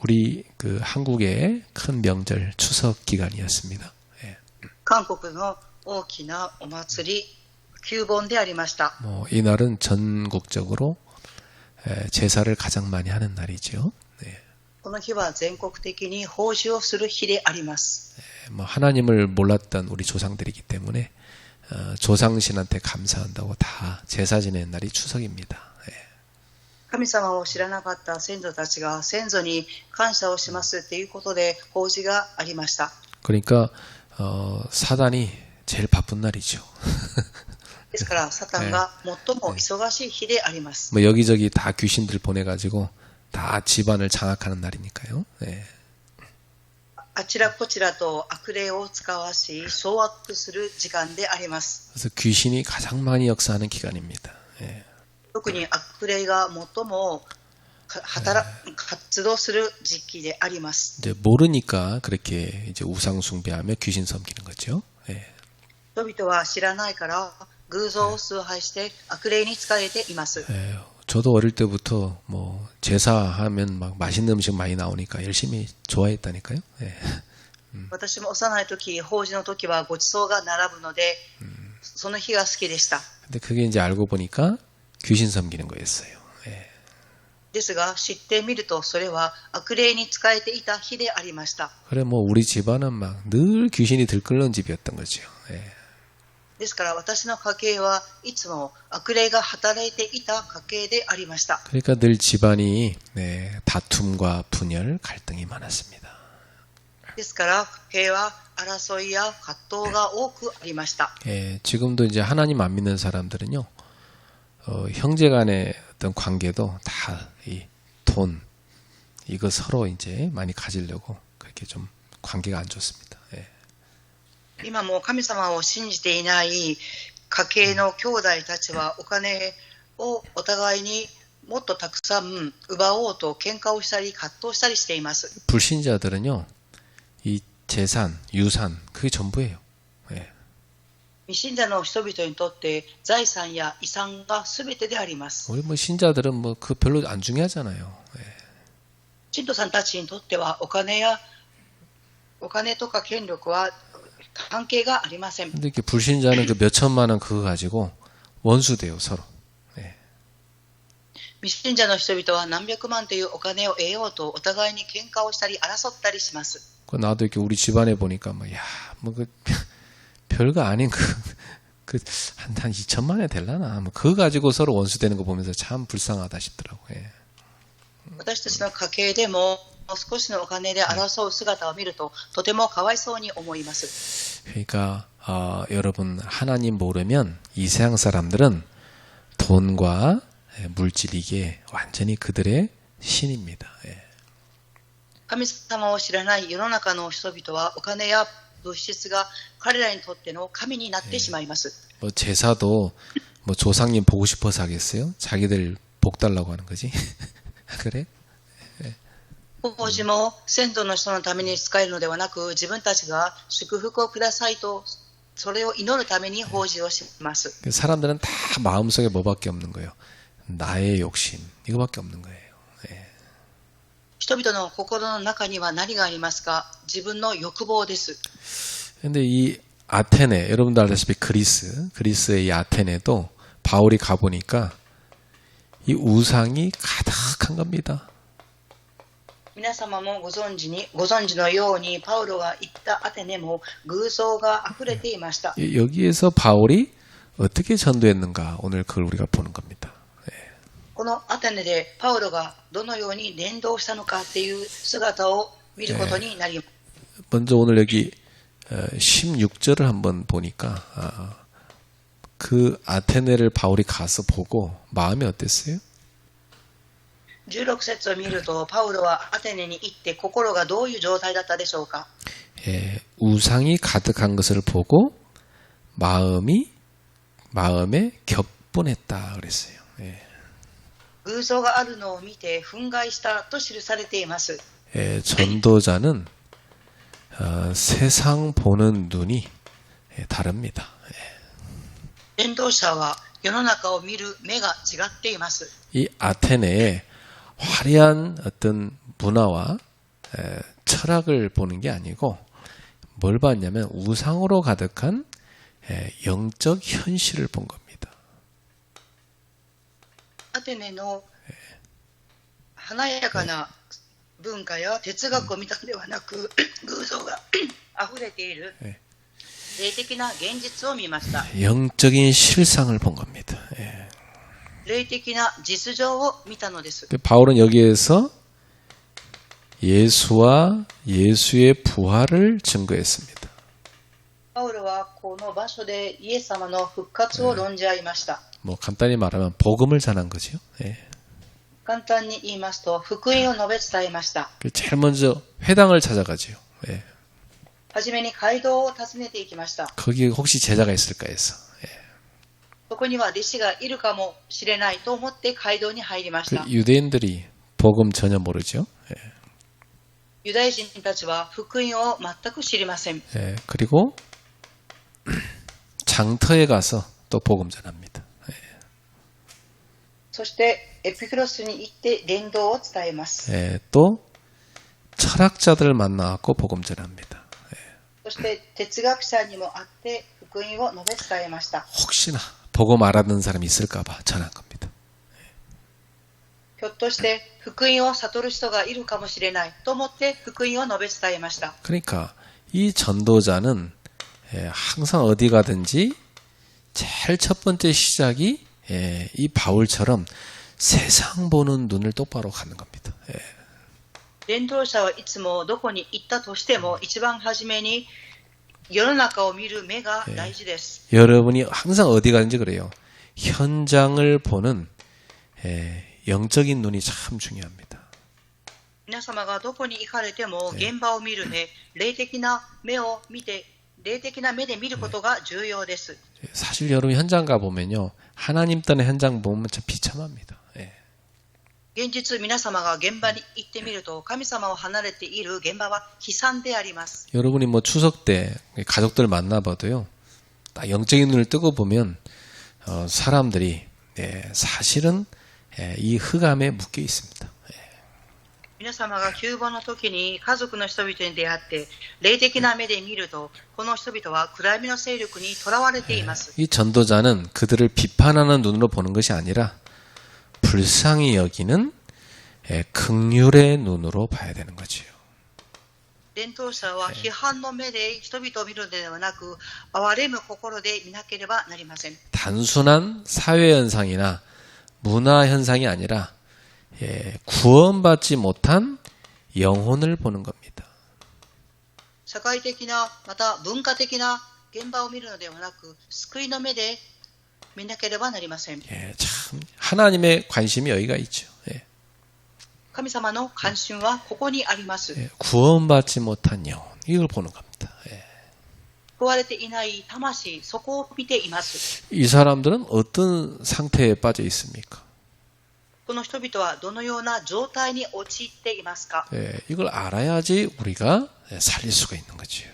우리 그 한국의 큰 명절 추석 기간이었습니다. 예. 韓国の大きなお祭り、旧盆でありました。 이날은 전국적으로 제사를 가장 많이 하는 날이죠. 네. この日は全国的に奉仕をする日であります。 하나님을 몰랐던 우리 조상들이기 때문에 조상신한테 감사한다고 다 제사 지내는 날이 추석입니다. 예. 神様を知らなかった先祖たちが先祖に感謝をしますということで奉仕がありました。 그러니까 사단이 제일 바쁜 날이죠. ですからサタンが最も忙しい日であります。 여기저기 다 귀신들 보내가지고 다 집안을 장악하는 날이니까요. 예. あちらこちらと悪霊を使わし掌握する時間であります。 그래서 귀신이 가장 많이 역사하는 기간입니다. 예. 特に悪霊が最も活動する時期であります。 이제 모르니까 그렇게 이제 우상 숭배하며 귀신 섬기는 거죠. 예. 人々は知らないから偶像を崇拝して悪霊に仕えています。 예. 저도 어릴 때부터 뭐 제사하면 막 맛있는 음식 많이 나오니까 열심히 좋아했다니까요. 예. 私も幼い時、法事の時はごちそうが並ぶので、その日が好きでした。 근데 그게 이제 알고 보니까 귀신 섬기는 거였어요. 예. ですが知ってみるとそれは悪霊に仕えていた日でありました。 그래 뭐 우리 집안은 막 늘 귀신이 들끓는 집이었던 거죠. 예. ですから私の家系はいつも悪霊が働いていた家系でありました。 그러니까 늘 집안이 다툼과 분열, 갈등이 많았습니다. ですから家計は争いや葛藤が多くありました。 예, 지금도 이제 하나님 안 믿는 사람들은요, 형제간의 어떤 관계도 다 이 돈, 이거 서로 이제 많이 가지려고 그렇게 좀 관계가 안 좋습니다. 예. 今も神様を信じていない家系の兄弟たちはお金をお互いにもっとたくさん奪おうと喧嘩をしたり葛藤したりしています。 불신자들은요, 이 재산, 유산, 그게 전부예요. 예. 未信者の人々にとって財産や遺産が全てであります。 우리 뭐 신자들은 뭐 그 별로 안 중요하잖아요. 예. 信徒さんたちにとってはお金とか権力は関係がありません。 근데 이렇게 불신자는 그 몇 천만 원 그거 가지고 원수돼요, 서로. 예. 未信者の人々は何百万というお金を得ようとお互いに喧嘩をしたり争ったりします。 나도 이렇게 우리 집안에 보니까 뭐, 야, 뭐 그 별거 아닌 한 2천만 원 될라나. 뭐 그거 가지고 서로 원수되는 거 보면서 참 불쌍하다 싶더라고요. 예. 私たちの家系でも少しのお金で争う姿を見るととてもかわいそうに思います。 그러니까 여러분 하나님 모르면 이 세상 사람들은 돈과 물질 이게 완전히 그들의 신입니다. 예. 神様を知らない世の中の人々はお金や物質が彼らにとっての神になってしまいます。 뭐 제사도 뭐 조상님 보고 싶어서 하겠어요? 자기들 복 달라고 하는 거지. 그래? 法事も先祖の人のために使えるのではなく自分たちが祝福をくださいとそれを祈るために法事をします。 사람들은 다 마음속에 뭐밖에 없는 거예요. 나의 욕심 이거밖에 없는 거예요. 예. 人々の心の中には何がありますか？自分の欲望です。 근데 이 아테네 여러분도 알다시피 그리스의 이 아테네도 바울이 가보니까 이 우상이 가득한 겁니다. 皆様もご存知のようにパウロが行ったアテネも偶像が溢れていました。 여기에서 바울이 어떻게 전도했는가 오늘 그걸 우리가 보는 겁니다. このアテネでパウロがどのように伝道したのかっていう姿を見ることになります。 먼저 오늘 여기 16절을 한번 보니까 그 아테네를 바울이 가서 보고 마음이 어땠어요? 16節を見るとパウロはアテネに行って心がどういう状態だったでしょうか。 예, 우상이 가득한 것을 보고 마음에 격분했다 그랬어요. 예. 偶像があるのを見て憤慨したと記されています。 예, 전도자는 세상 보는 눈이 다릅니다. 伝道者は世の中を見る目が違っています。 이 아테네에 화려한 어떤 문화와 철학을 보는 게 아니고 뭘 봤냐면 우상으로 가득한 영적 현실을 본 겁니다. アテネの華やかな文化や哲学を見たのではなく、偶像が溢れている霊的な現実を見ました。 영적인 실상을 본 겁니다. 霊的な実情を見たのです。 바울은 여기에서 예수와 예수의 부활을 증거했습니다. パウロはこの場所でイエス様の復活を論じ合いました。 뭐 간단히 말하면 복음을 전한 거죠. 簡単に言いますと、福音を述べ伝えました。 제일 먼저 회당을 찾아가지요. はじめに街道を訪ねていきました。 거기 혹시 제자가 있을까 해서. そこには弟子がいるかもしれないと思って街道に入りました。 유대인들이 복음 전혀 모르죠. ユダヤ人たちは福音を全く知りません。 그리고 장터에 가서 또 복음 전합니다. そしてエピクロスに行って伝道を伝えます。 또 철학자들을 만나고 복음 전합니다. そして哲学者にも会って福音を述べ伝えました。 혹시나 복음 알아듣는 사람이 있을까봐 전한 겁니다. ひょっとして福音を悟る人がいるかもしれないと思って福音を述べ伝えました。 그러니까 이 전도자는 항상 어디 가든지 제일 첫 번째 시작이 이 바울처럼 세상 보는 눈을 똑바로 갖는 겁니다. 伝道者はいつもどこに行ったとしても一番初めに世の中を見る目が大事です。 여러분이 항상 어디 가든지 그래요. 현장을 보는 영적인 눈이 참 중요합니다. 皆様がどこに行かれても現場を見る目、霊的な目を見て、霊的な目で見ることが重要です。 사실 여러분 현장 가보면요. 하나님 떠는 현장 보면 참 비참합니다. 現実皆様が現場に行ってみると神様を離れている現場は悲惨であります。 여러분이 뭐 추석 때 가족들 만나봐도요. 딱 영적인 눈을 뜨고 보면 사람들이 사실은 이 흑암에 묶여 있습니다. 皆様が旧盆の時に家族の人々に出会って霊的な目で見るとこの人々は暗闇の勢力にとらわれています。 이 전도자는 그들을 비판하는 눈으로 보는 것이 아니라 불쌍히 여기는 긍휼의 눈으로 봐야 되는 거지요. 伝道者は批判の目で人々を見るのではなく憐れむ心で見なければなりません。 단순한 사회 현상이나 문화 현상이 아니라 구원받지 못한 영혼을 보는 겁니다. 社会的なまた文化的な現場を見るのではなく救いの目で見なければなりません。 참 하나님의 관심이 여기가 있죠. 神様の関心はここにあります。 구원받지 못한 영혼 이걸 보는 겁니다. 救われていない魂、そこを見ています。 이 사람들은 어떤 상태에 빠져 있습니까? この人々はどのような状態に陥っていますか？ 이걸 알아야지 우리가 살릴 수가 있는 거지요.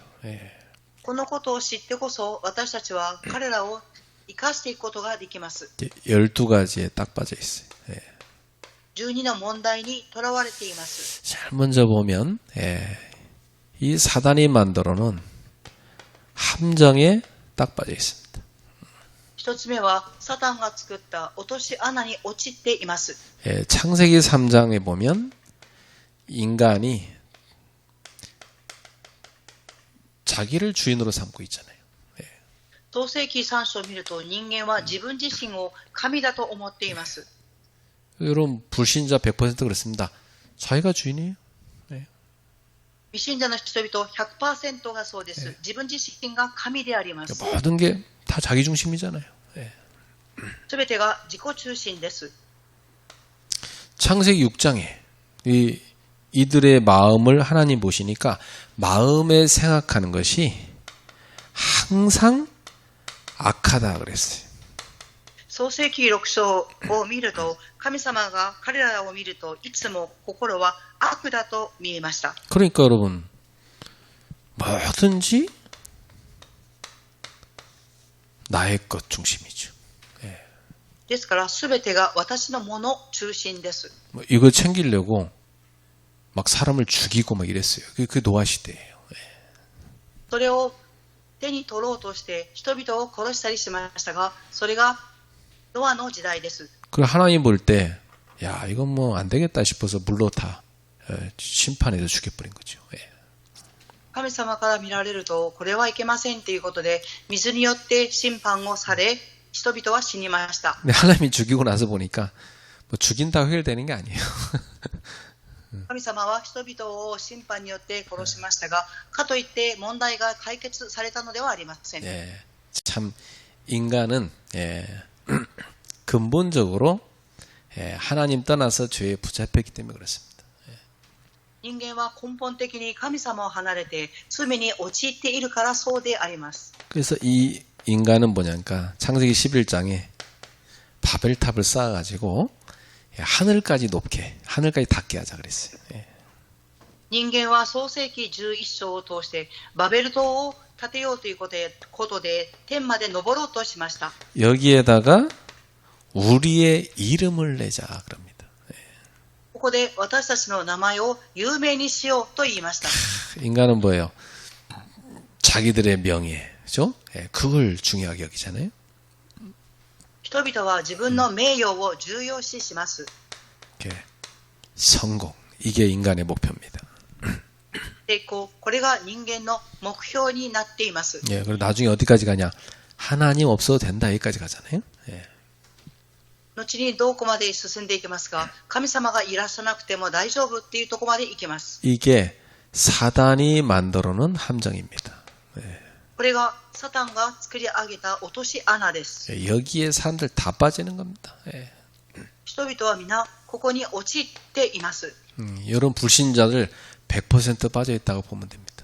このことを知ってこそ私たちは彼らを生かしていくことができます。 12가지에 딱 빠져 있어요. 12の問題にとらわれています。 잘 먼저 보면 이 사단이 만들어 놓은 함정에 딱 빠져 있습니다. 一つ目はサタンが作った落とし穴に陥っています。 창세기 3장에 보면 인간이 자기를 주인으로 삼고 있잖아요. 創世記3章を見ると人間は自分自身を神だと思っています。 여러분 불신자 100% 그렇습니다. 자기가 주인이에요. 未信者の人々 100%がそうです。自分自身が神であります。 모든 게 다 자기 중심이잖아요. すべてが自己中心です。 창세기 6장에 이들의 마음을 하나님 보시니까 마음에 생각하는 것이 항상 악하다 그랬어요. 創世記6章を見ると神様が彼らを見るといつも心は悪だと見えました。 그러니까 여러분 뭐든지 나의 것 중심이죠. ですからすべてが私のもの中心です。 이거 챙기려고 막 사람을 죽이고 막 이랬어요. 그게 노아 시대예요. それを手に取ろうとして人々を殺したりしましたが、それがノアの時代です。 그 하나님 볼 때, 야, 이건 뭐 안 되겠다 싶어서 물로 다 심판해서 죽여버린 거죠. 神様から見られると、これはいけませんということで、水によって審判をされ、人々は死にました。 근데 하나님이 죽이고 나서 보니까 뭐 죽인다고 해결되는 게 아니에요. 神様は人々を審判によって殺しましたが、かといって問題が解決されたのではありません。 참 인간은 근본적으로 하나님 떠나서 죄에 붙잡혔기 때문에 그렇습니다. 人間は根本的に神様を離れて罪に陥っているからそうであります。 그래서 이 인간은 뭐냐니까 창세기 11장에 바벨탑을 쌓아가지고 하늘까지 높게, 하늘까지 닿게 하자 그랬어요. 人間は創世記11章を通してバベル塔を建てようということで天まで登ろうとしました。 여기에다가 우리의 이름을 내자 그럽니다. ここで私たちの名前を有名にしようと言いました。 인간은 뭐예요? 자기들의 명예, 그죠? 그걸 중요하게 여기잖아요. 人々は自分の名誉を重要視します。 성공, 이게 인간의 목표입니다. 成功、これが人間の目標になっています。 그리고 나중에 어디까지 가냐? 하나님 없어도 된다 여기까지 가잖아요. 後にどこまで進んでいきますが、神様がいらっしゃらなくても大丈夫っていうところまでいけます。 이게 사단이 만들어 놓은 함정입니다. これがサタンが作り上げた落とし穴です。 여기에 사람들 다 빠지는 겁니다. 人々は皆ここに陥っています。 이런 불신자들 100% 빠져 있다고 보면 됩니다.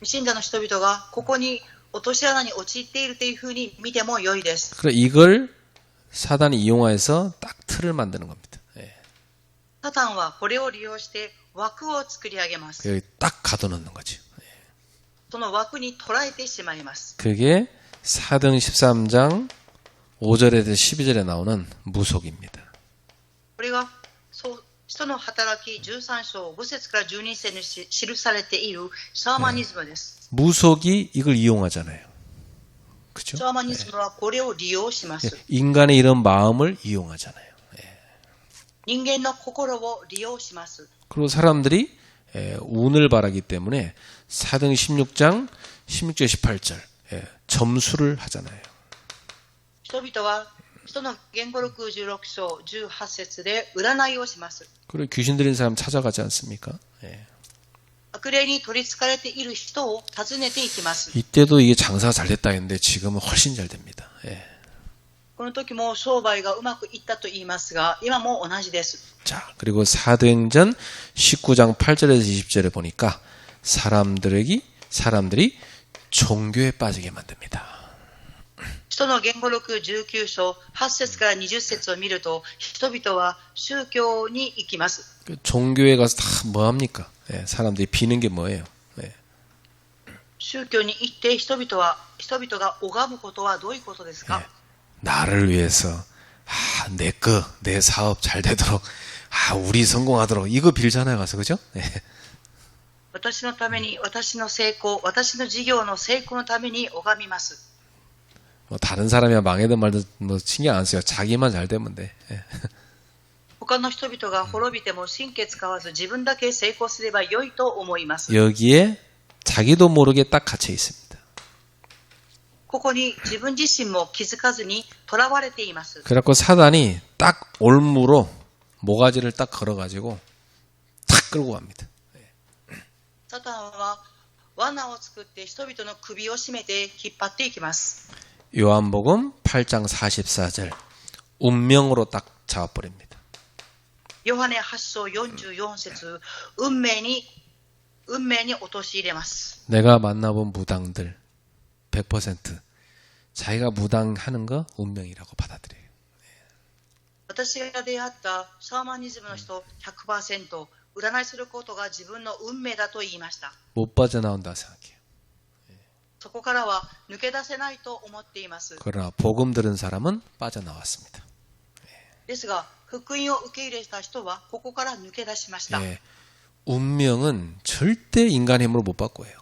信者の人々がここに落とし穴に陥っているというふうに見ても良いです。 그래 이걸 사단이 이용해서 딱 틀을 만드는 겁니다. サタンはこれを利用して枠を作り上げます。 여기 딱 가둬놓는 거죠. その枠に捉えてしまいます。 그게 사도행 13장 5절에서 12절에 나오는 무속입니다. これが使徒の働き13章5節から12節に記されているシャーマニズムです。 무속이 이걸 이용하잖아요. 그죠? シャーマニズムはこれを利用します。 인간의 이런 마음을 이용하잖아요. 人間の心を利用します。 그리고 사람들이 운을 바라기 때문에 사도행 16장 16절 18절 점수를 하잖아요. 人々は使徒の言語録16章18節で占いをします。 그리고 귀신 들린 사람 찾아가지 않습니까? 悪霊に取り憑かれている人を訪ねていきます。 이때도 이게 장사가 잘 됐다 했는데 지금은 훨씬 잘 됩니다. この時も商売がうまくいったと言いますが、今も同じです。 자, 그리고 사도행전 19장 8절에서 20절에 보니까 사람들이 종교에 빠지게 만듭니다. 使徒の言語録19章8節から20節を見ると、人々は宗教に行きます。 종교에 가서 다 뭐합니까? 사람들이 비는 게 뭐예요? 宗教に行って人々が拝むことはどういうことですか？ 나를 위해서 내 사업 잘 되도록 우리 성공하도록 이거 빌잖아요 가서 그죠? 私のために、私の成功、私の事業の成功のために拝みます。 뭐 다른 사람이 망해든 말든 뭐 신경 안 써요. 자기만 잘 되면 돼. 他の人々が滅びても神経使わず自分だけ成功すれば良いと思います。 여기에 자기도 모르게 딱 갇혀 있습니다. ここに自分自身も気づかずに囚われています。 그래갖고 사단이 딱 올무로 모가지를 딱 걸어가지고 탁 끌고 갑니다. サタンは罠を作って人々の首を絞めて引っ張っていきます。 요한복음 8장 44절 운명으로 딱 잡아버립니다. ヨハネ8章44節、運命に陥れます。 내가 만나본 무당들 100% 자기가 무당하는 거 운명이라고 받아들여요. 私が出会ったシャーマニズムの人 100% 占いすることが自分の運命だと言いました。 못 빠져나온다 생각해요. そこからは抜け出せないと思っています。 그러나 복음 들은 사람은 빠져나왔습니다. ですが、福音を受け入れた人はここから抜け出しました。 예, 운명은 절대 인간의 힘으로 못 바꿔요.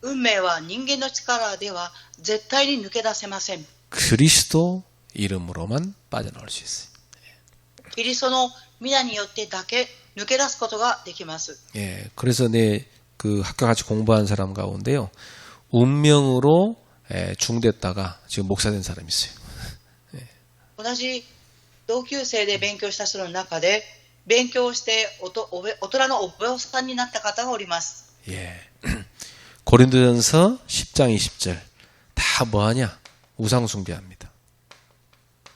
運命は人間の力では絶対に抜け出せません。 그리스도 이름으로만 빠져나올 수 있어요. キリストの皆によってだけ抜け出すことができます。 예, 그래서 내 그 학교 같이 공부한 사람 가운데요, 운명으로 중됐다가 지금 목사 된 사람이 있어요. 同じ同級生で勉強した人の中で勉強して大人のお坊さんになった方がおります。 예. 고린도전서 10장 20절 다 뭐하냐? 우상 숭배합니다.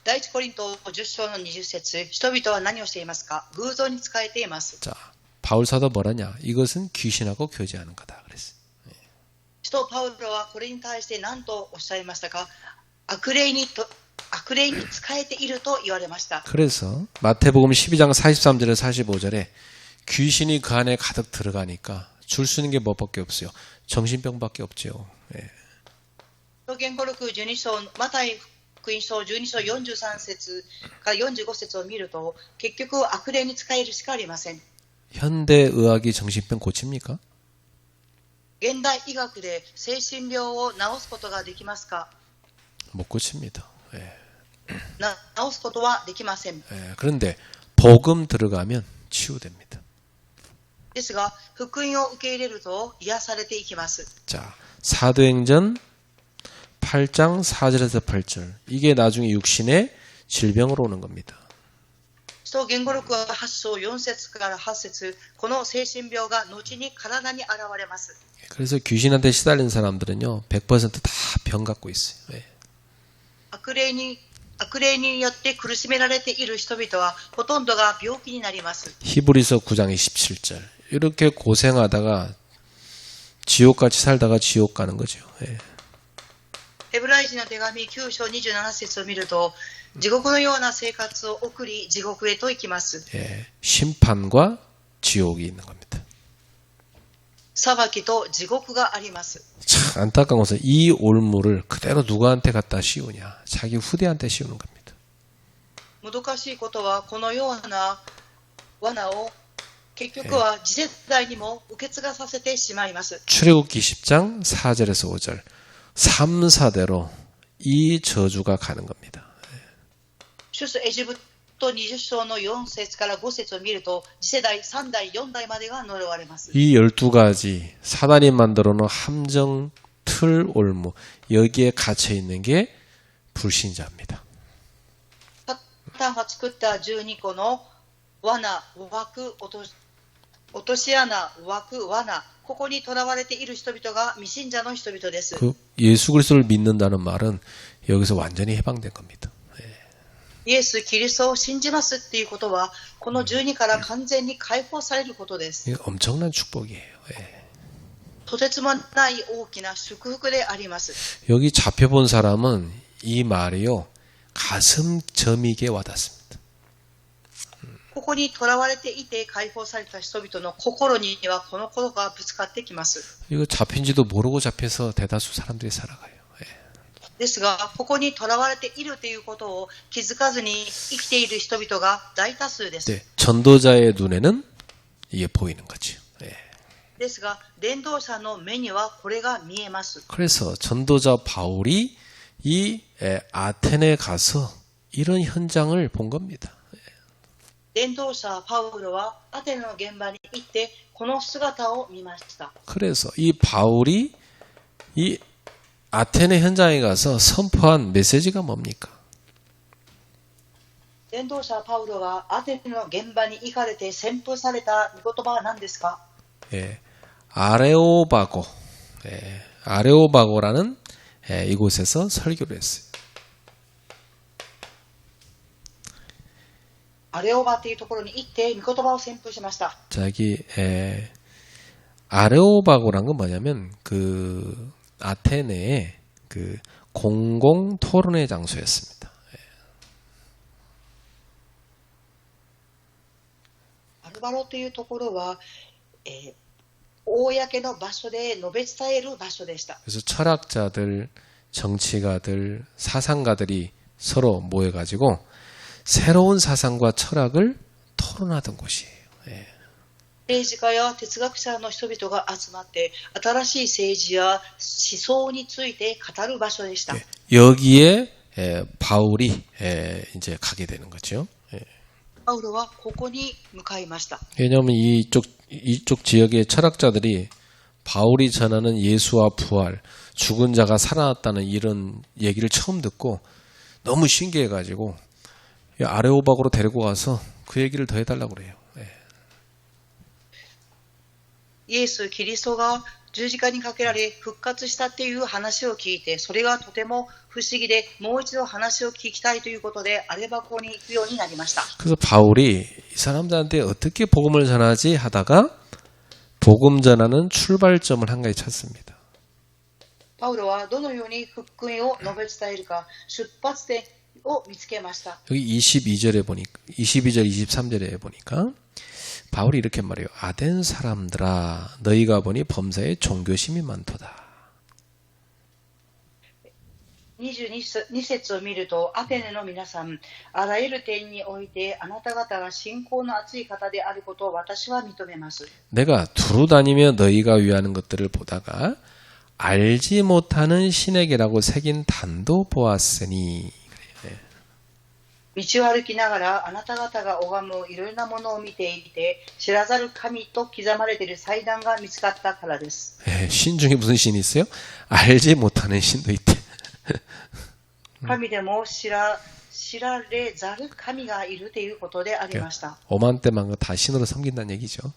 第一コリント10章の20節、人々は何をしていますか？偶像に仕えています。 자, 바울 사도 뭐라냐? 이것은 귀신하고 교제하는 거다 그랬어요. 使徒パウロはこれに対して何とおっしゃいましたか？悪霊に仕えていると言われました。 그래서 마태복음 12장 43절에 45절에 귀신이 그 안에 가득 들어가니까 줄 수 있는 게 뭐밖에 없어요. 정신병밖에 없죠. 예. 言語録12章、マタイ福音書12章43節から45節を見ると、結局悪霊に仕えるしかありません。 현대의학이 정신병 고칩니까? 現代医学で精神病を治すことができますか？ 못 고칩니다. 예. 治すことはできません。 예. 그런데 복음 들어가면 치유됩니다. ですが、福音を受け入れると癒されていきます。 자, 사도행전 8장 4절에서 8절. 이게 나중에 육신의 질병으로 오는 겁니다. 使徒言語録は8章4節から8節、この精神病が後に体に現れます。 그래서 귀신한테 시달린 사람들은요, 100%다 병 갖고 있어요. 예. 悪霊によって苦しめられている人々はほとんどが病気になります。 히브리서 9장 27절. 이렇게 고생하다가 지옥같이 살다가 지옥 가는 거죠. 예. ヘブライ人の手紙9章27節を見ると、地獄のような生活を送り地獄へと行きます。 예. 심판과 지옥이 있는 겁니다. 裁きと地獄があります。 참 안타까운 것은 이 올무를 그대로 누구한테 갖다 씌우냐. 자기 후대한테 씌우는 겁니다. もどかしいことは、このような罠を結局は次世代にも受け継がさせてしまいます。 출애굽기 10장 4절에서 5절. 3, 4대로 이 저주가 가는 겁니다. 出エジプト20章の4節から5節を見ると、次世代3代4代までが呪われます。 이 12가지 사단이 만들어 놓은 함정, 틀, 올무 여기에 갇혀 있는 게 불신자입니다. サタンが作った12個の罠、枠、落とし穴、枠、罠、ここにとらわれている人々が未信者の人々です。 그 예수 그리스도를 믿는다는 말은 여기서 완전히 해방된 겁니다. イエス・キリストを信じますっていうことは、この12から完全に解放されることです。 이게 엄청난 축복이에요. 예. とてつもない大きな祝福であります。 여기 잡혀본 사람은 이 말이요 가슴 저미게 와닿습니다. ここにとらわれていて解放された人々の心にはこのことがぶつかってきます。 이거 잡힌지도 모르고 잡혀서 대다수 사람들이 살아가요. 예. ですが、ここにとらわれているということを気づかずに生きている人々が大多数です。 네, 전도자의 눈에는 이게 보이는 거죠. 예. ですが、伝道者の目にはこれが見えます。 그래서 전도자 바울이 이 아테네에 가서 이런 현장을 본 겁니다. 伝道者パウロはアテネの現場に行ってこの姿を見ました。 그래서 이 바울이 이 아테네 현장에 가서 선포한 메시지가 뭡니까? 伝道者パウロがアテネの現場に行かれて宣布された御言葉は何ですか？ 예, 아레오바고, 아레오바고라는 이곳에서 설교를 했어요. アレオバというところに行って御言葉を宣布しました。 자기 아레오바고란 건 뭐냐면 그 아테네의 그 공공 토론회 장소였습니다. アルバロというところは、公の場所で述べ伝える場所でした。 그래서 철학자들, 정치가들, 사상가들이 서로 모여가지고 새로운 사상과 철학을 토론하던 곳이에요. 예. 政治家や哲学者の人々が集まって新しい政治や思想について語る場所でした。 여기에 바울이 이제 가게 되는 거죠. パウロはここに向かいました。 왜냐하면 이쪽 지역의 철학자들이 바울이 전하는 예수와 부활, 죽은 자가 살아났다는 이런 얘기를 처음 듣고 너무 신기해가지고 아레오박으로 데리고 가서 그 얘기를 더 해달라고 그래요. イエス・キリストが十字架にかけられ復活したっていう話を聞いて、それがとても不思議で、もう一度話を聞きたいということでアレバコに行くようになりました。 그래서 바울이 이 사람들한테 어떻게 복음을 전하지 하다가 복음 전하는 출발점을 한 가지 찾습니다. パウロはどのように福音を述べ伝えるか出発点を見つけました。 여기 22절, 23절에 보니까 바울이 이렇게 말해요. 아덴 사람들아, 너희가 보니 범사에 종교심이 많도다. 22節を見ると、アテネの皆さん、あらゆる点においてあなた方が信仰の厚い方であることを私は認めます。 내가 두루 다니며 너희가 위하는 것들을 보다가 알지 못하는 신에게라고 새긴 단도 보았으니. 道を歩きながらあなた方が拝むいろいろなものを見ていて、知らざる神と刻まれている祭壇が見つかったからです。 신 중에 무슨 신이 있어요? 알지 못하는 신도 있대. 神でも知られざる神がいるということでありました。 오만때만 다 신으로 섬긴다는 얘기죠.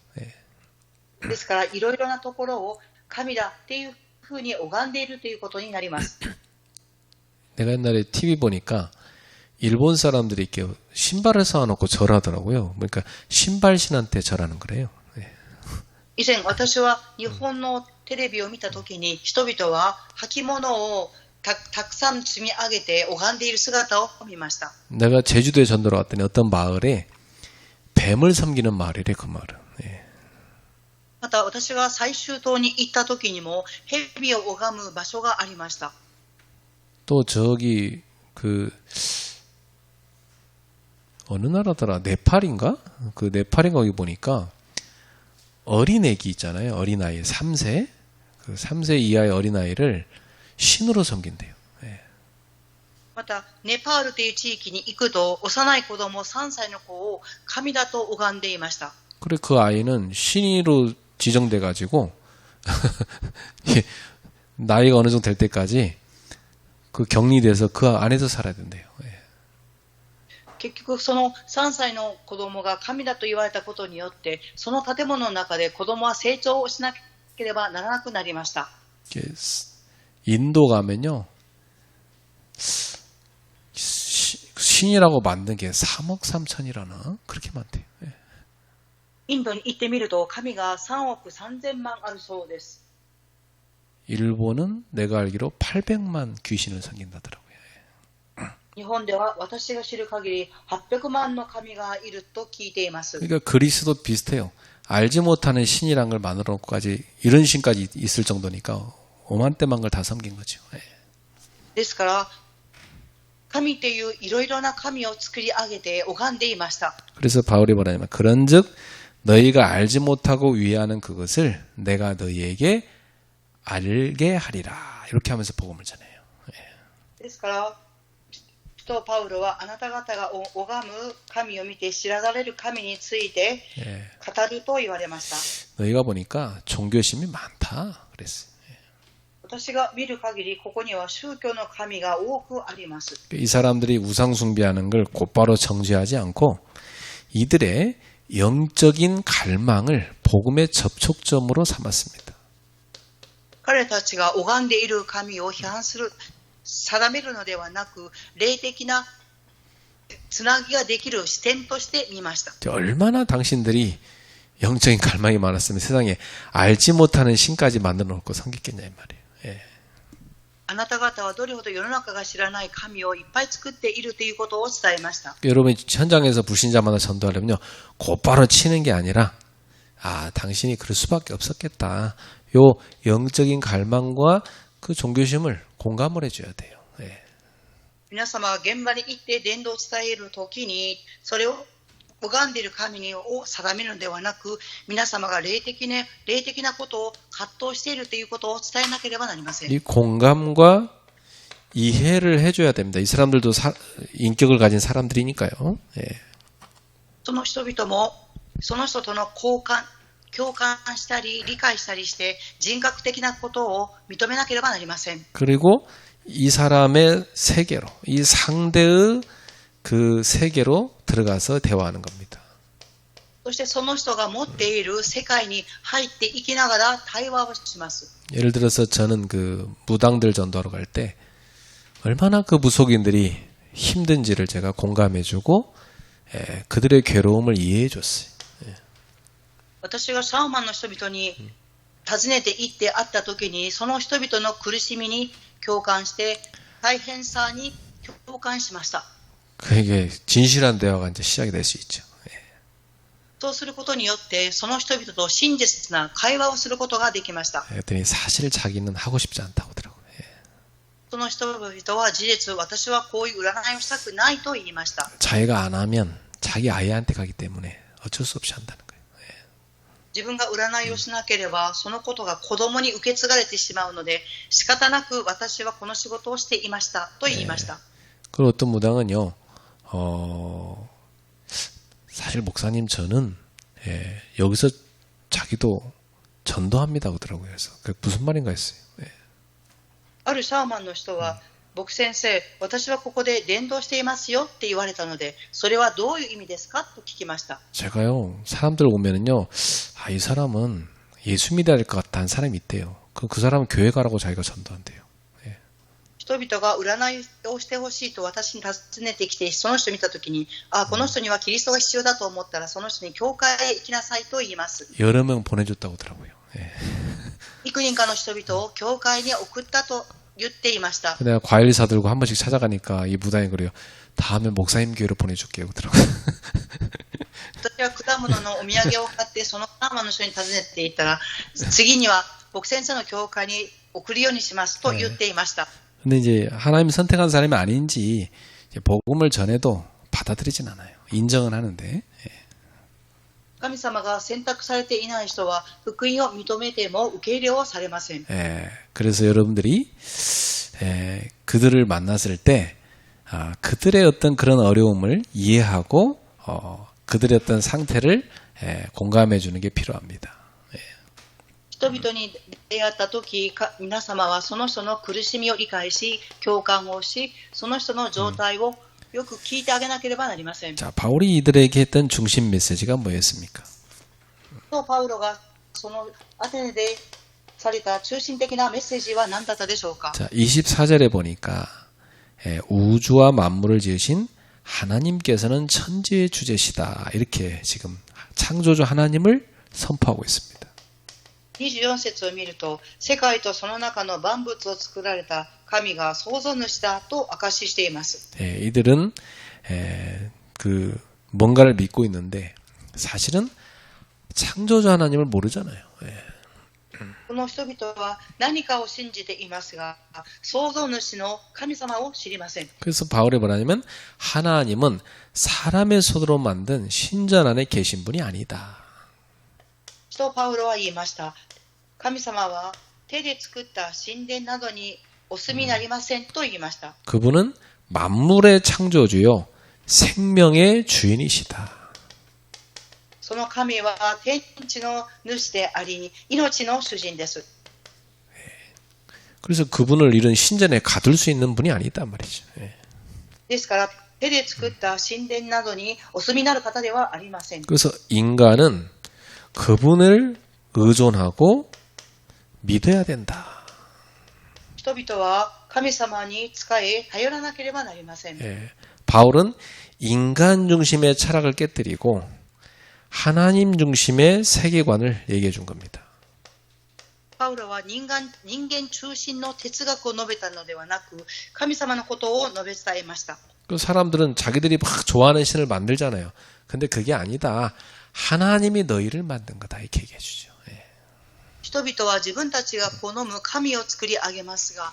ですからいろいろなところを神だっていうふうに拝んでいるということになります。 내가 옛날에 TV 보니까 일본 사람들이 이렇게 신발을 쌓아놓고 절하더라고요. 그러니까 신발신한테 절하는 거래요. 以前私は日本のテレビを見たときに、人々は履物をたくさん積み上げて拝んでいる姿を見ました。 내가 제주도에 전도를 왔더니 어떤 마을에 뱀을 섬기는 마을이래, 그 마을은. また私が最終島に行ったときにも蛇を拝む場所がありました。 또 저기 어느 나라더라? 네팔인가? 그 네팔인 거기 보니까 어린애기 있잖아요. 어린아이 3세. 그 3세 이하의 어린아이를 신으로 섬긴대요. またネパールという地域に行くと、幼い子供3歳の子を神だと拝んでいました。 그래 그 아이는 신으로 지정돼 가지고 나이가 어느 정도 될 때까지 그 격리돼서 그 안에서 살아야 된대요. 結局その3歳の子供が神だと言われたことによって、その建物の中で子供は成長をしなければならなくなりました。 인도 가면요 신이라고 만든 게 3억 3천이라나 그렇게 많대요. インドに行ってみると神が3億3000万あるそうです。 일본은 내가 알기로 800만 귀신을 섬긴다더라고요. 日本では私が知る限り800万の神がいると聞いています。 그러니까 그리스도 비슷해요. 알지 못하는 신이란 걸 만들어 놓고까지 이런 신까지 있을 정도니까 오만때만 걸 다 섬긴 거죠. ですから神っていういろいろな神を作り上げて拝んでいました。 그래서 바울이 뭐라냐면 그런즉 너희가 알지 못하고 위하는 그것을 내가 너희에게 알게 하리라. 이렇게 하면서 복음을 전해요. ですからパウロはあなた方が拝む神を見て知らされる神について語ると言われました。 너희가 보니까 종교심이 많다 그랬어요. 私が見る限りここには宗教の神が多くあります。 이 사람들이 우상 숭배하는 걸 곧바로 정죄하지 않고 이들의 영적인 갈망을 복음의 접촉점으로 삼았습니다. 彼らたちが拝んでいる神を批判する定めるのではなく、霊的なつなぎができる視点として見ました。 얼마나 당신들이 영적인 갈망이 많았으면 세상에 알지 못하는 신까지 만들어 놓고 섬겼겠냐 이 말이에요. あなた方はどれほど世の中が知らない神をいっぱい作っているということを伝えました。 여러분 현장에서 불신자마다 전도하려면요 곧바로 치는 게 아니라 당신이 그럴 수밖에 없었겠다. 요 영적인 갈망과 그 종교심을 공감을 해줘야 돼요. 皆様が現場に行って伝道を伝えるときに、それを拝んでいる神を定めるのではなく、皆様が霊的なことを葛藤しているということを伝えなければなりません。 이 공감과 이해를 해줘야 됩니다. 이 사람들도 인격을 가진 사람들이니까요. 예. その人々もその人との共感したり理解したりして人格的なことを認めなければなりません。 그리고 이 사람의 세계로, 이 상대의 그 세계로 들어가서 대화하는 겁니다. そしてその人が持っている世界に入っていきながら対話をします。 예를 들어서 저는 그 무당들 전도하러 갈 때 얼마나 그 무속인들이 힘든지를 제가 공감해주고 그들의 괴로움을 이해해줬어요. 私がシャーマンの人々に訪ねて行って会った時に、その人々の苦しみに共感して大変さに共感しました。 그게 진실한 대화가 이제 시작이 될 수 있죠. そうすることによってその人々と真実な会話をすることができました。 그랬더니 사실 자기는 하고 싶지 않다고 하더라고요. その人々は事実、私はこういう占いをしたくないと言いました。 자기가 안 하면 자기 아이한테 가기 때문에 어쩔 수 없이 한다는 거예요. 自分が占いをしなければそのことが子供に受け継がれてしまうので、仕方なく私はこの仕事をしていましたと言いました。 그리고 어떤 무당은요, 사실 목사님 저는 여기서 자기도 전도합니다 그러더라고요. 그래서 그게 무슨 말인가 했어요. あるシャーマンの人は、僕先生、私はここで伝道していますよって言われたので、それはどういう意味ですかと聞きました。 제가요, 사람들 오면은요, 아, 이 사람은 예수 믿어야 될 것 같다는 사람이 있대요. 그 사람은 교회 가라고 자기가 전도한대요. 人々が占いをしてほしいと私に尋ねてきて、その人を見たときに、あ、この人にはキリストが必要だと思ったら、その人に教会へ行きなさいと言います。 여러 명 보내줬다고 하더라고요. 幾人かの人々を教会に送ったと言っていました。 내가 과일 사들고 한 번씩 찾아가니까 이 무당이 그래요. 다음에 목사님 교회로 보내줄게요. 그러더라고요. 私は果物のお土産を買って、そのシャーマンの人に尋ねていったら、次には僕先生の教会に送るようにしますと言っていました。 근데 이제 하나님이 선택한 사람이 아닌지 복음을 전해도 받아들이진 않아요. 인정은 하는데. 神様が選択されていない人は福音を認めても受け入れをされません。 그래서 여러분들이 그들을 만났을 때 그들의 어떤 그런 어려움을 이해하고 그들의 어떤 상태를 공감해 주는 게 필요합니다. 人々に出会ったとき、皆様はその人の苦しみを理解し、共感をし、その人の状態をよく聞いてあげなければなりません。 자, 바울이 이들에게 했던 중심 메시지가 뭐였습니까? とパウロがそのアテネでされた中心的なメッセージは何だったでしょうか。 자, 24절에 보니까 우주와 만물을 지으신 하나님께서는 천지의 주제시다. 이렇게 지금 창조주 하나님을 선포하고 있습니다. 24節を見ると、世界とその中の万物を作られた神が創造主だと証ししています。 이들은 뭔가를 믿고 있는데 사실은 창조주 하나님을 모르잖아요. この人々は何かを信じていますが、創造主の神様を知りません。 그래서 바울이 뭐냐면 하나님은 사람의 손으로 만든 신전 안에 계신 분이 아니다. とパウロは言いました。神様は手で作った神殿などにお住みになりませんと言いました。 그분은 만물의 창조주요 생명의 주인이시다. その神は天地の主であり命の主人です。 그래서 그분을 이런 신전에 가둘 수 있는 분이 아니다 말이죠. ですから手で作った神殿などにお住みになる方ではありません。 그래서 인간은 그분을 의존하고 믿어야 된다. 人々は神様に仕え頼らなければなりません。 바울은 인간 중심의 철학을 깨뜨리고 하나님 중심의 세계관을 얘기해 준 겁니다. パウロは人間中心の哲学を述べたのではなく、神様のことを述べ伝えました。 그 사람들은 자기들이 막 좋아하는 신을 만들잖아요. 근데 그게 아니다. 하나님이 너희를 만든 거다. 이렇게 얘기해 주죠. 人々は自分たちが好む神を作り上げますが、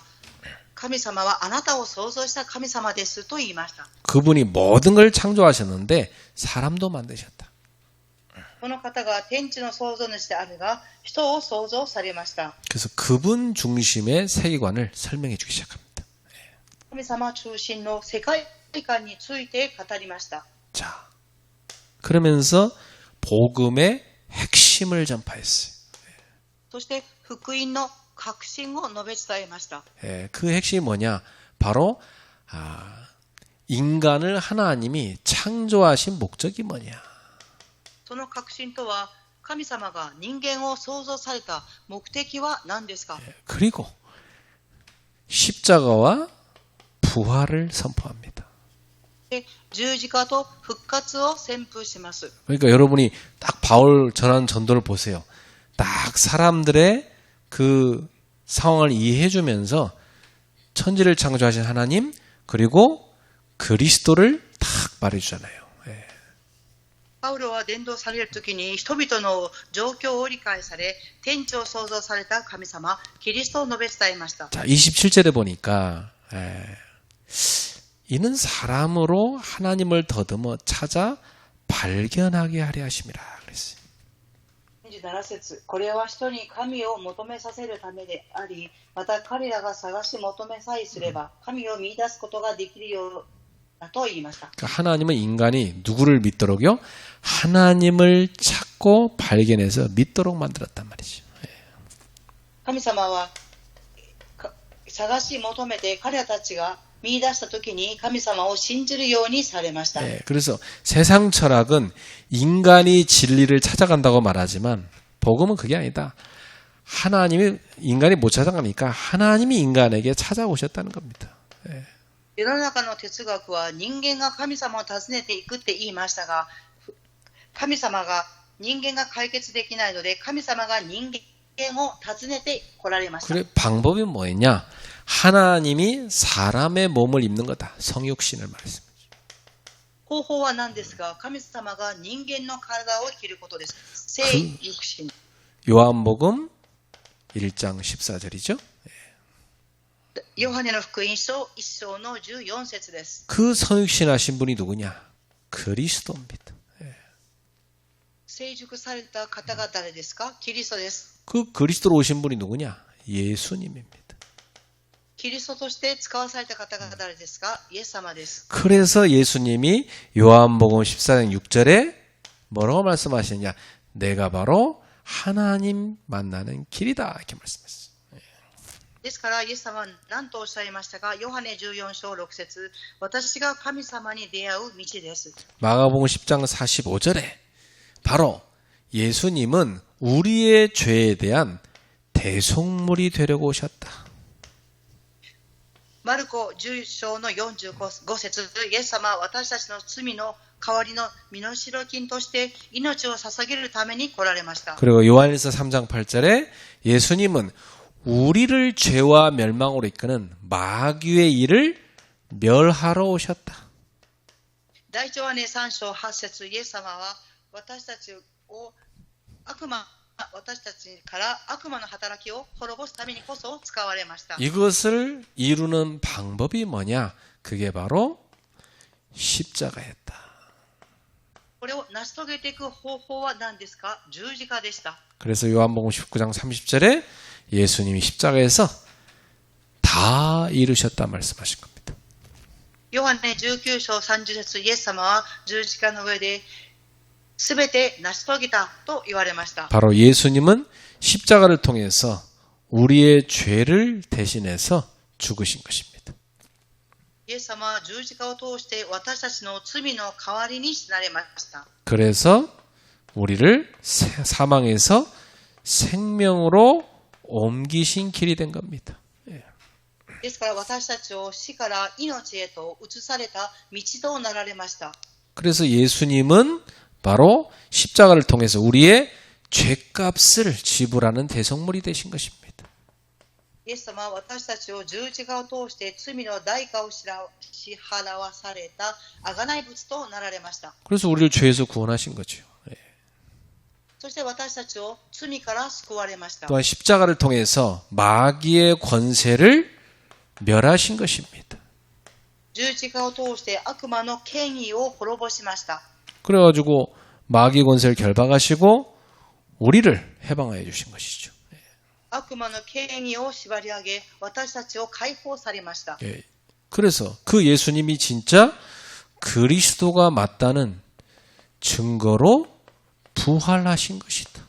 神様はあなたを創造した神様ですと言いました。 그분이 모든 걸 창조하셨는데 사람도 만드셨다. この方が天地の創造主であるが、人を創造されました。 그래서 그분 중심의 세계관을 설명해 주기 시작합니다. 神様中心の世界観について語りました。 자, 그러면서 복음의 핵심을 전파했어요. そして福音の核心を述べ伝えました。 그 핵심이 뭐냐? 바로 인간을 하나님이 창조하신 목적이 뭐냐? その核心とは、神様が人間を創造された目的は何ですか？ 그리고 십자가와 부활을 선포합니다. で、十字架と復活を宣布します。 그러니까 여러분이 딱 바울 전한 전도를 보세요. 딱 사람들의 그 상황을 이해해 주면서 천지를 창조하신 하나님 그리고 그리스도를 딱 말해 주잖아요. パウロは伝道されるときに人々の状況を理解され、天地を創造された神様、キリストを述べ伝えました。 자, 27절에 보니까 이는 사람으로 하나님을 더듬어 찾아 발견하게 하려 하심이라 그랬어요. 27節、これは人に神を求めさせるためであり、また彼らが探し求めさえすれば神を見出すことができるようだと言いました。 그러니까 하나님은 인간이 누구를 믿도록요? 하나님을 찾고 발견해서 믿도록 만들었단 말이죠. 神様は探し求めて彼らたちが見出したときに神様を信じるようにされました。 그래서 세상 철학은 인간이 진리를 찾아간다고 말하지만 복음은 그게 아니다. 하나님이 인간이 못 찾아가니까 하나님이 인간에게 찾아오셨다는 겁니다. 世の中の哲学は人間が神様を訪ねていくって言いましたが、神様が人間が解決できないので神様が人間を訪ねて来られました。 그래 방법이 뭐였냐? 하나님이 사람의 몸을 입는 거다. 성육신을 말했습니다. 方法は何ですが、神様が人間の体を着ることです。聖肉身。 요한복음 1장 14절이죠. ヨハネの福音書1章の14節です。 그 성육신 하신 분이 누구냐? 그리스도입니다. 成熟された方が誰ですか？キリストです。 그 그리스도로 오신 분이 누구냐? 예수님입니다. キリストとして使わされた方が誰ですか？イエス様です。 그래서 예수님이 요한복음 14장 6절에 뭐라고 말씀하시느냐? 내가 바로 하나님 만나는 길이다. 이렇게 말씀했어요. ですからイエス様は何とおっしゃいましたか？ヨハネ14章6節、私が神様に出会う道です。 마가복음 10장 45절에 바로 예수님은 우리의 죄에 대한 대속물이 되려고 오셨다. マルコ10章の45節、イエス様は私たちの罪の代わりの身代金として命を捧げるために来られました。 그리고 요한일서 3장 8절에 예수님은 우리를 죄와 멸망으로 이끄는 마귀의 일을 멸하러 오셨다. 第一ヨハネ3章8節、イエス様は私たちから悪魔の働きを滅ぼすためにこそ使われました。 이것을 이루는 방법이 뭐냐? 그게 바로 십자가였다. これを成し遂げていく方法は何ですか？十字架でした。 그래서 요한복음 19장 30절에 예수님이 십자가에서 다 이루셨다 말씀하신 겁니다. ヨハネ19章30節、イエス様は十字架の上で全て成し遂げたと言われました。 바로 예수님은 십자가를 통해서 우리의 죄를 대신해서 죽으신 것입니다. イエス様は十字架を通して私たちの罪の代わりに死なれました。 그래서 우리를 사망에서 생명으로 옮기신 길이 된 겁니다. ですから私たちを死から命へと移された道となられました。 그래서 예수님은 바로 십자가를 통해서 우리의 죄값을 지불하는 대속물이 되신 것입니다. イエス様は私たちを十字架を通して罪の代価を支払わされた贖い物となられました。 그래서 우리를 죄에서 구원하신 거죠. そして私たちを罪から救われました。 또한 십자가를 통해서 마귀의 권세를 멸하신 것입니다. 十字架を通して悪魔の権威を滅ぼしました。 그래가지고 마귀 권세를 결박하시고 우리를 해방하여 주신 것이죠. 悪魔の権威を縛り上げ、私たちを解放されました。 예. 그래서 그 예수님이 진짜 그리스도가 맞다는 증거로 부활하신 것이다.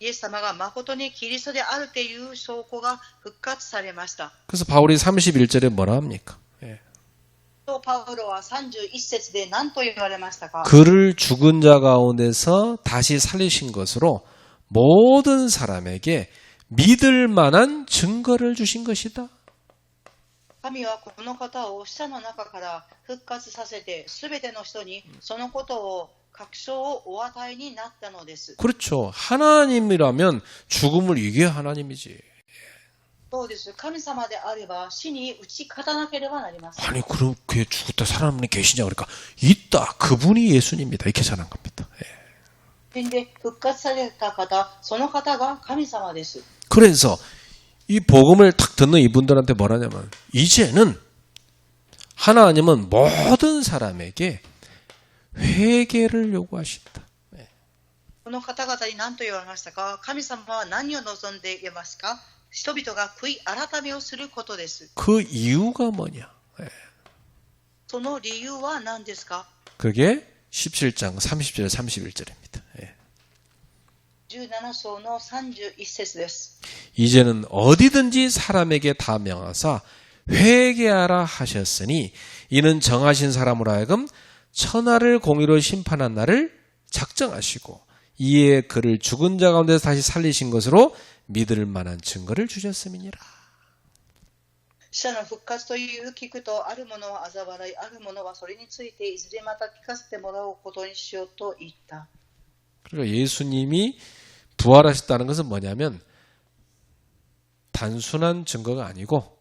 イエス様が誠にキリストであるという証拠が復活されました。 그래서 바울이 31절에 뭐라 합니까? 예. とパウロは31節で何と言われましたか？ 그를 죽은 자 가운데서 다시 살리신 것으로 모든 사람에게 믿을 만한 증거를 주신 것이다. 神はこの方を死者の中から復活させて、すべての人にそのことを確証をお与えになったのです。 그렇죠. 하나님이라면 죽음을 이겨야 하나님이지. そうです。神様であれば死に打ち勝たなければなりません。 아니 그렇게 죽었다 살아난 분이 계시냐 그러니까 있다. 그분이 예수님이다. 이렇게 전한 겁니다. 예. で復活された方、その方が神様です。 그래서 이 복음을 탁 듣는 이분들한테 뭐라냐면 이제는 하나님은 모든 사람에게 회개를 요구하신다. この方々に何と言われましたか？神様は何を望んでいますか？人々が悔い改めをすることです。 그 이유가 뭐냐? その理由は何ですか？ 그게 17장 30절 31절입니다. 17章の31節です。 이제는 어디든지 사람에게 다 명하사 회개하라 하셨으니 이는 정하신 사람으로 하여금 천하를 공의로 심판한 날을 작정하시고 이에 그를 죽은 자 가운데서 다시 살리신 것으로 믿을 만한 증거를 주셨음이니라. 死者の復活という聞くと、ある者は嘲笑い、ある者はそれについていずれまた聞かせてもらうことにしようと言った。 그러니까 예수님이 부활하셨다는 것은 뭐냐면 단순한 증거가 아니고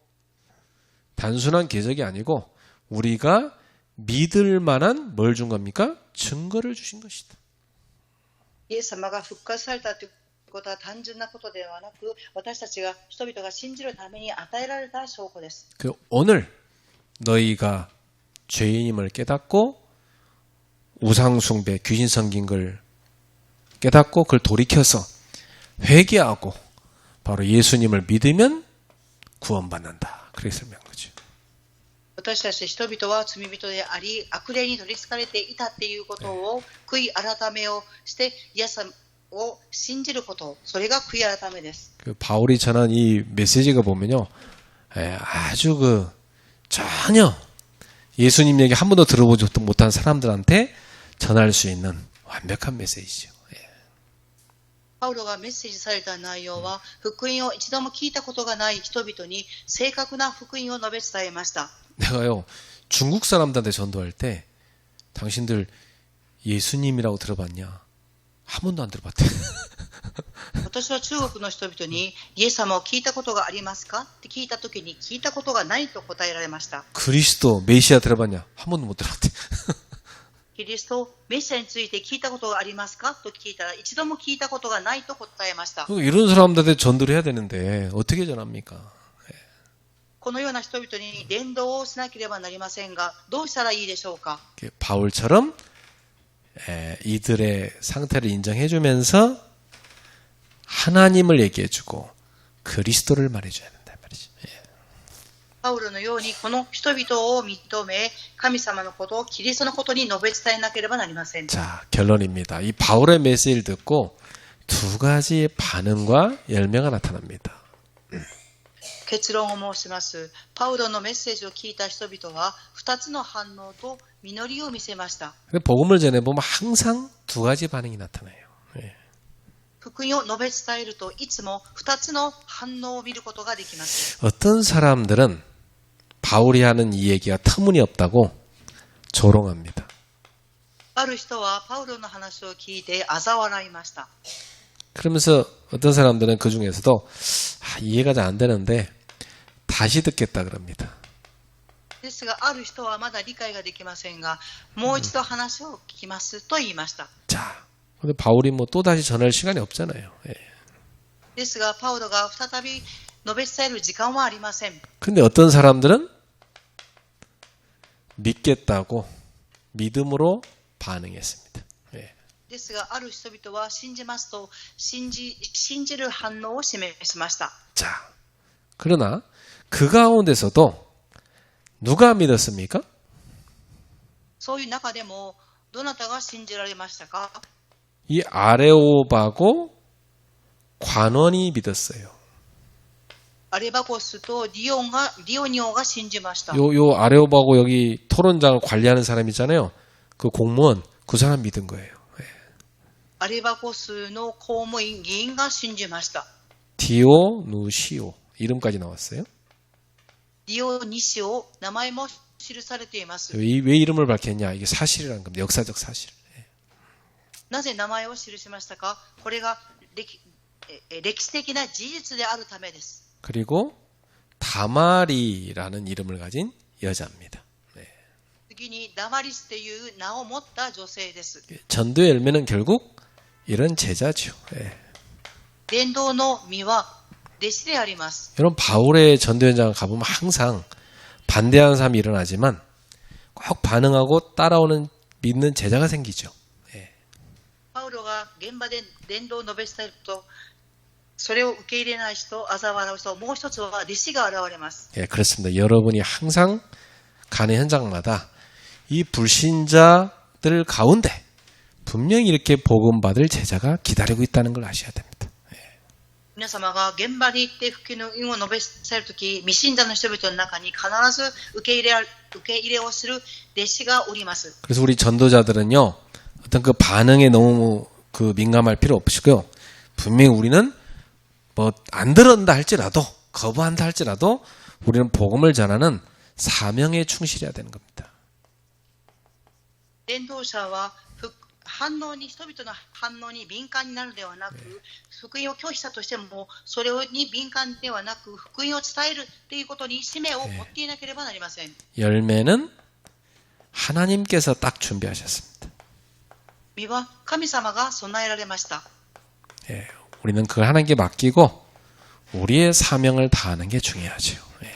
단순한 기적이 아니고 우리가 믿을 만한 뭘 준 겁니까? 증거를 주신 것이다. イエス様が復活されたということは単純なことではなく、私たちが人々が信じるために与えられた証拠です。 그 오늘 너희가 죄인임을 깨닫고 우상숭배, 귀신 섬긴 걸 깨닫고 그걸 돌이켜서 회개하고 바로 예수님을 믿으면 구원받는다. 그렇게 설명한 거죠. 私たち人々は罪人であり、悪霊に取り憑かれていたっていうことを悔い改めをして、イエス様を信じること、それが悔い改めです。 그 바울이 전한 이 메시지가 보면요, 아주 그 전혀 예수님 얘기 한 번도 들어보지 못한 사람들한테 전할 수 있는 완벽한 메시지죠. パウロがメッセージされた内容は、福音を一度も聞いたことがない人々に正確な福音を述べ伝えました。 내가요 중국 사람들한테 전도할 때 당신들 예수님이라고 들어봤냐? 한 번도 안 들어봤대. 私は中国の人々にイエス様を聞いたことがありますかって聞いたときに聞いたことがないと答えられました。 그리스도 메시아 들어봤냐? 한 번도 못 들어봤대. キリスト、メシアについて聞いたことがありますかと聞いたら一度も聞いたことがないと答えました。 이런 사람들한테 전도를 해야 되는데 어떻게 전합니까? このような人々に伝道をしなければなりませんが、どうしたらいいでしょうか？ 바울처럼 이들의 상태를 인정해주면서 하나님을 얘기해주고 그리스도를 말해줘야 된단 말이죠. パウロのようにこの人々を認め、神様のことをキリストのことに述べ伝えなければなりません。 자, 결론입니다. 이 바울의 메시지를 듣고 두 가지의 반응과 열매가 나타납니다. 結論を申します。パウロのメッセージを聞いた人々は2つの反応と実りを見せました。 복음을 전해보면 항상 두 가지 반응이 나타나요. 福音を述べ伝えるといつも2つの反応を見ることができます。 어떤 사람들은 바울이 하는 이 얘기가 터무니없다고 조롱합니다. ある人はパウロの話を聞いて嘲笑いました。 그러면서 어떤 사람들은 그 중에서도 이해가 잘 안 되는데 다시 듣겠다 그럽니다. ですが、ある人はまだ理解ができませんが、もう一度話を聞きますと言いました。 자, 근데 바울이 뭐 또 다시 전할 시간이 없잖아요. 예. ですが、パウロが再び述べ伝える時間はありません。 근데 어떤 사람들은 믿겠다고 믿음으로 반응했습니다. 예. ですが、ある人々は信じますと信じる反応を示しました。 자, 그러나 그 가운데서도 누가 믿었습니까? そういう中でもどなたが信じられましたか？ 이 아레오바고 관원이 믿었어요. アレバゴスとディオニオが信じました。 요 아레오바고 여기 토론장을 관리하는 사람 있잖아요. 그 공무원, 그 사람 믿은 거예요. 예. アレバゴスの公務員議員が信じました。 디오누시오 이름까지 나왔어요. ディオニシオ、名前も記されています。 왜 이름을 밝혔냐? 이게 사실이라는 겁니다. 역사적 사실. なぜ名前を記しましたか？これが歴史的な事実であるためです。 그리고 다마리라는 이름을 가진 여자입니다. 次にダマリスという名を持った女性です。 전도의 열매는 결국 이런 제자죠. 예. 伝道の実は弟子であります。 여러분 바울의 전도 현장을 가보면 항상 반대하는 사람이 일어나지만 꼭 반응하고 따라오는 믿는 제자가 생기죠. 예. パウロが現場で伝道を述べ伝えると、それを受け入れない人、嘲笑う人、もう一つは弟子が現れます。 예, 그렇습니다. 여러분이 항상 가는 현장마다 이 불신자들 가운데 분명히 이렇게 복음 받을 제자가 기다리고 있다는 걸 아셔야 됩니다. 皆様が現場に行って福音の意を述べ伝えるとき、未信者の人々の中に必ず受け入れをする弟子がおります。 그래서 우리 전도자들은요, 어떤 그 반응에 너무 그 민감할 필요 없으시고요. 분명히 우리는 뭐 안 들은다 할지라도 거부한다 할지라도 우리는 복음을 전하는 사명에 충실해야 되는 겁니다. 伝道者は人々の反応に敏感になるではなく、福音を拒否したとしてもそれに敏感ではなく、福音を伝えるということに使命を持っていなければなりません。 열매는 하나님께서 딱 준비하셨습니다. 実は神様が備えられました。 예, 우리는 그걸 하나님께 맡기고 우리의 사명을 다하는 게 중요하죠. 예.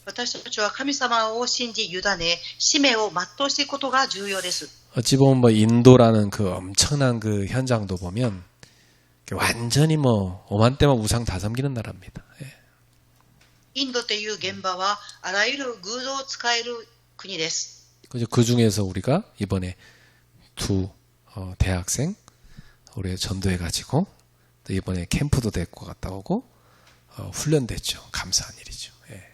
私たちは神様を信じ委ね、使命を全うしていくことが重要です。 어찌 보면 뭐 인도라는 그 엄청난 그 현장도 보면 완전히 뭐 오만때만 우상 다 섬기는 나라입니다. 예. インドという現場はあらゆる偶像を使える国です。 그 중에서 우리가 이번에 두 대학생 우리 전도해가지고 또 이번에 캠프도 데리고 갔다 오고 훈련됐죠. 감사한 일이죠. 예.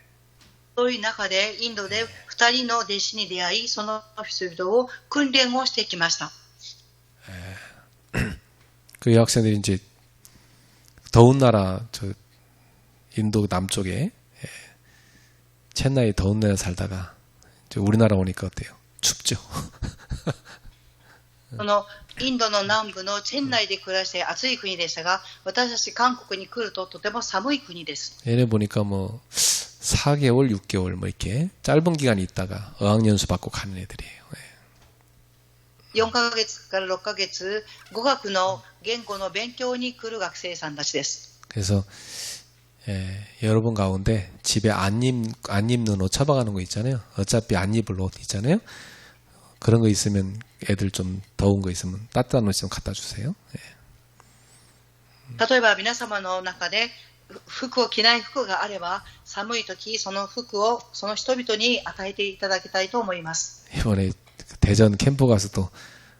そういう中でインドで2人の弟子に出会い、その人々を訓練をしてきました。 그 여학생들이 이제 더운 나라 저 인도 남쪽에 예, 첸나이 더운 나라 살다가 이제 우리나라 오니까 어때요? 춥죠. そのインドの南部のチェンナイで暮らして暑い国でしたが、私たち韓国に来るととても寒い国です。 얘네 보니까 뭐 4개월, 6개월 뭐 이렇게 짧은 기간 있다가 어학연수 받고 가는 애들이에요. 예. 4ヶ月から6ヶ月、語学の言語の勉強に来る学生さんたちです。 그래서 여러분 가운데 집에 안 입는 옷 처박아놓은 거 있잖아요. 어차피 안 입을 옷 있잖아요. 그런 거 있으면 애들 좀 더운 거 있으면 따뜻한 옷 좀 갖다 주세요. 예. 例えば皆様の中で服を着ない服があれば、寒い時その服をその人々に与えていただきたいと思います。 이번에 대전 캠프 가서도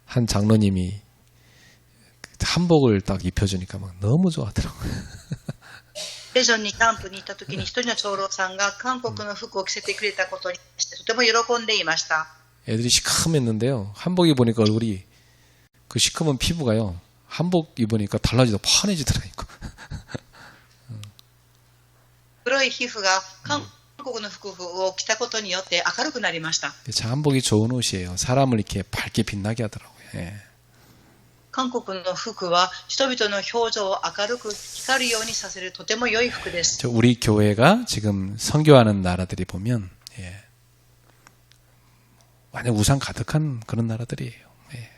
한 장로님이 한복을 딱 입혀주니까 막 너무 좋아하더라고요. デジョンにキャンプに行った時に一人の長老さんが韓国の服を着せてくれたことにしてとても喜んでいました。 애들이 시커맸는데요. 한복 입으니까 얼굴이 그 시커먼 피부가요. 한복 입으니까 달라지다 환해지더라니까. 黒い皮膚が韓国の服を着たことによって明るくなりました。 참 한복이 좋은 옷이에요. 사람을 이렇게 밝게 빛나게 하더라고요. 예. 韓国の服は人々の表情を明るく光るようにさせるとても良い服です。 우리 교회가 지금 선교하는 나라들이 보면 예. 완전 우상 가득한 그런 나라들이에요. 예.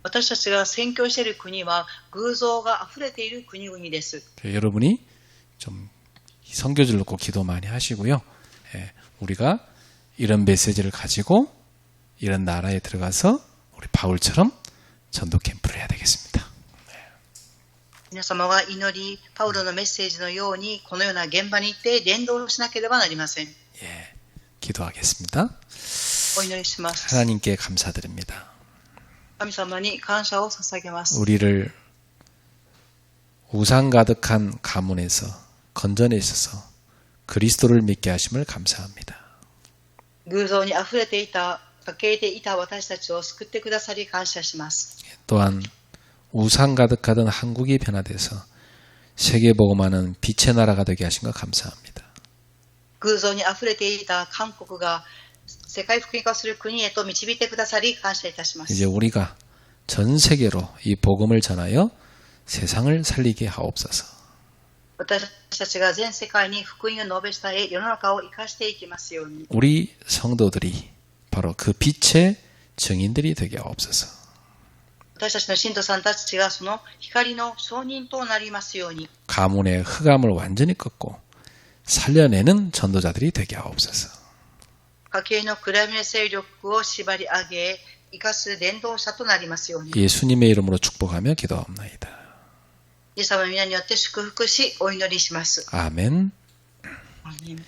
私たちが宣教している国は偶像が溢れている国々です。 여러분이 좀 선교지를 놓고 기도 많이 하시고요. 우리가 이런 메시지를 가지고 이런 나라에 들어가서 우리 바울처럼 전도 캠프를 해야 되겠습니다. 皆様が祈り、パウロのメッセージのように、このような現場に行って伝道しなければなりません。 기도하겠습니다. お祈りします。 하나님께 감사드립니다. 神様に感謝を捧げます。 우리를 우상 가득한 가문에서 건져내셔서 그리스도를 믿게 하심을 감사합니다. 偶像にあふれていた家系でいた私たちを救ってくださり感謝します。 또한 우상 가득하던 한국이 변화돼서 세계 복음하는 빛의 나라가 되게 하신 것 감사합니다. 偶像にあふれていた韓国が世界福音化する国へと導いてくださり感謝いたします。 이제 우리가 전 세계로 이 복음을 전하여 세상을 살리게 하옵소서. 私たちが全世界に福音を述べ伝え、世の中を生かしていきますように。 우리 성도들이 바로 그 빛의 증인들이 되게 하옵소서. 私たちの信徒さんたちがその光の証人となりますように。 가문의 흑암을 완전히 꺾고 살려내는 전도자들이 되게 하옵소서. 家計の暗闇の勢力を縛り上げ、生かす伝道者となりますように。 예수님의 이름으로 축복하며 기도하옵나이다. イエス様の皆によって祝福し、お祈りします。 아멘. アーメン。